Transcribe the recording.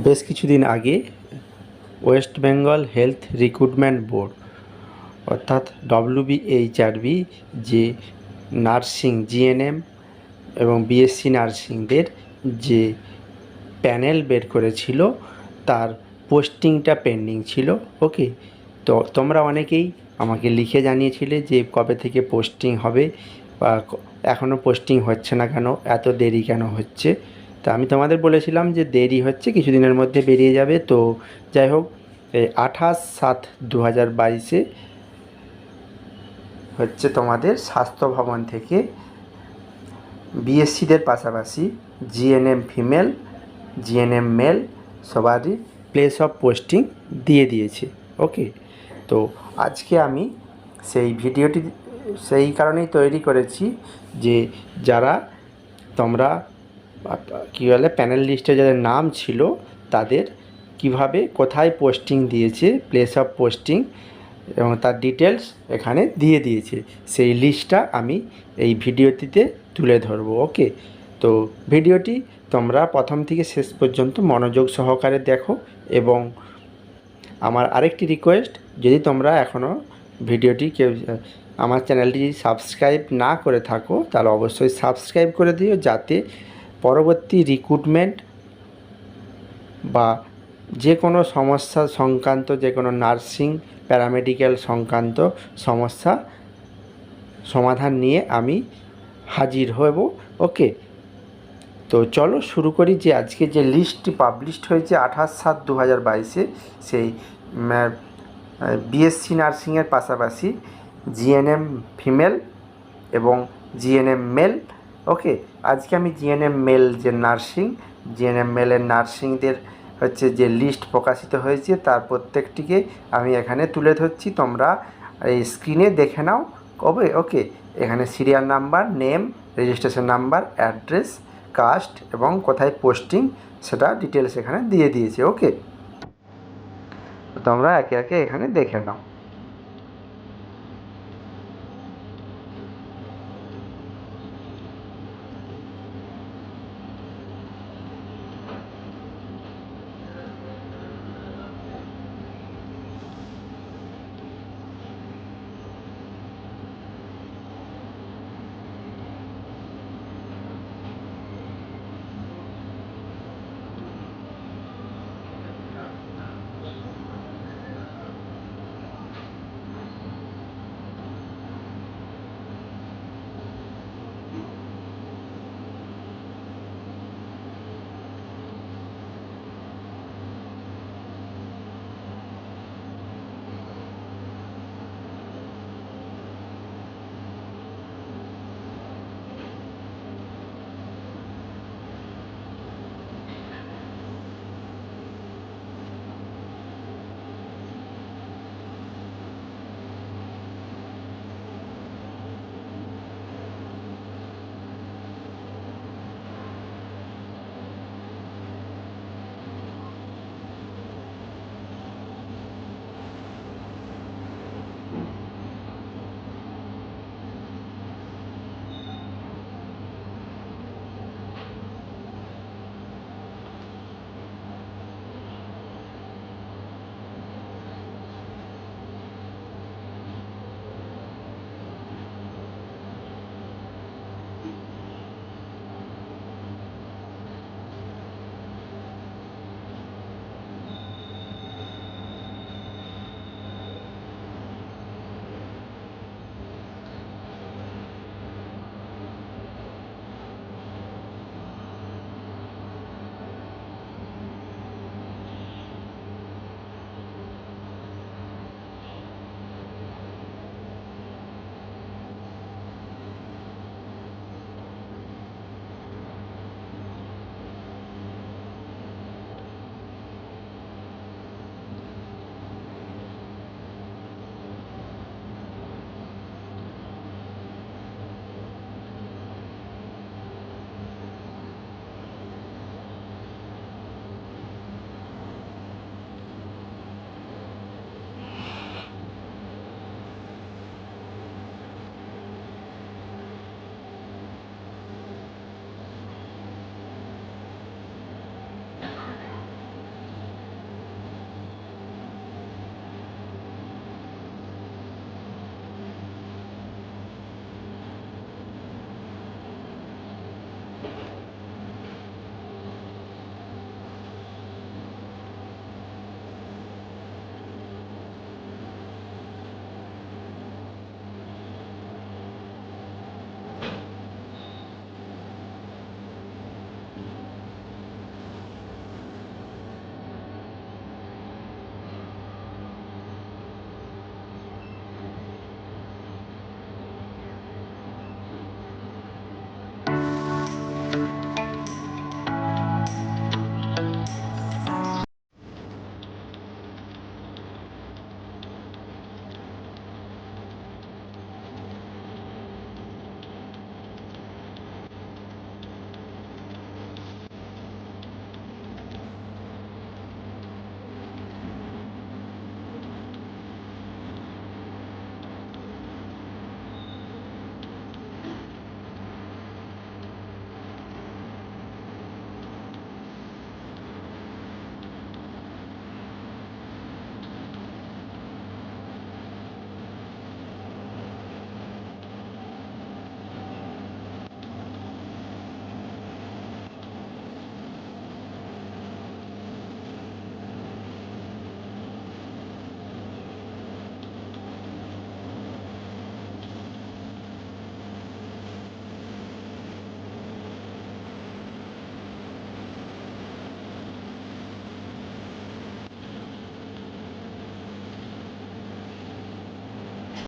বেশ কিছুদিন আগে West Bengal health recruitment board অর্থাৎ WBHRB যে নার্সিং জিএনএম এবং বিএসসি নার্সিংদের যে প্যানেল বের করেছিল তার পোস্টিংটা পেন্ডিং ছিল। ওকে, তো তোমরা অনেকেই আমাকে লিখে জানিয়েছিলে যে কবে থেকে পোস্টিং হবে বা এখনও পোস্টিং হচ্ছে না কেন, এত দেরি কেন হচ্ছে। তা আমি তোমাদের বলেছিলাম যে দেরি হচ্ছে, কিছুদিনের মধ্যে বেরিয়ে যাবে। তো যাই হোক, এই 28/7/2022 হচ্ছে তোমাদের স্বাস্থ্য ভবন থেকে বিএসসিদের পাশাপাশি জিএনএম ফিমেল, জিএনএম মেল সবারই প্লেস অফ পোস্টিং দিয়ে দিয়েছে। ওকে, তো আজকে আমি সেই ভিডিওটি সেই কারণেই তৈরি করেছি যে যারা তোমরা কী বলে প্যানেল লিস্টে যাদের নাম ছিল তাদের কিভাবে কোথায় পোস্টিং দিয়েছে, প্লেস অফ পোস্টিং এবং তার ডিটেলস এখানে দিয়ে দিয়েছে, সেই লিস্টটা আমি এই ভিডিওটিতে তুলে ধরবো। ওকে, তো ভিডিওটি তোমরা প্রথম থেকে শেষ পর্যন্ত মনোযোগ সহকারে দেখো। এবং আমার আরেকটি রিকোয়েস্ট, যদি তোমরা এখনও ভিডিওটি আমার চ্যানেলটি সাবস্ক্রাইব না করে থাকো তাহলে অবশ্যই সাবস্ক্রাইব করে দিও, যাতে পরবর্তী রিক্রুটমেন্ট বা যে কোনো সমস্যা সংক্রান্ত, যে কোনো নার্সিং প্যারামেডিক্যাল সংক্রান্ত সমস্যা সমাধান নিয়ে আমি হাজির হব। ওকে, তো চলো শুরু করি। যে আজকে যে লিস্টটি পাবলিশড হয়েছে 28/7/2022 সেই বিএসসি নার্সিংয়ের পাশাপাশি জিএনএম ফিমেল এবং জিএনএম মেল। ওকে, আজকে আমি জিএনএম মেল যে নার্সিং, জিএনএম মেলের নার্সিংদের হচ্ছে যে লিস্ট প্রকাশিত হয়েছে তার প্রত্যেকটিকে আমি এখানে তুলে ধরছি, তোমরা এই স্ক্রিনে দেখে নাও। কবে ওকে, এখানে serial number, name, registration number, address, caste এবং কোথায় পোস্টিং সেটা ডিটেলস এখানে দিয়ে দিয়েছে। ওকে, তোমরা একে একে এখানে দেখে নাও।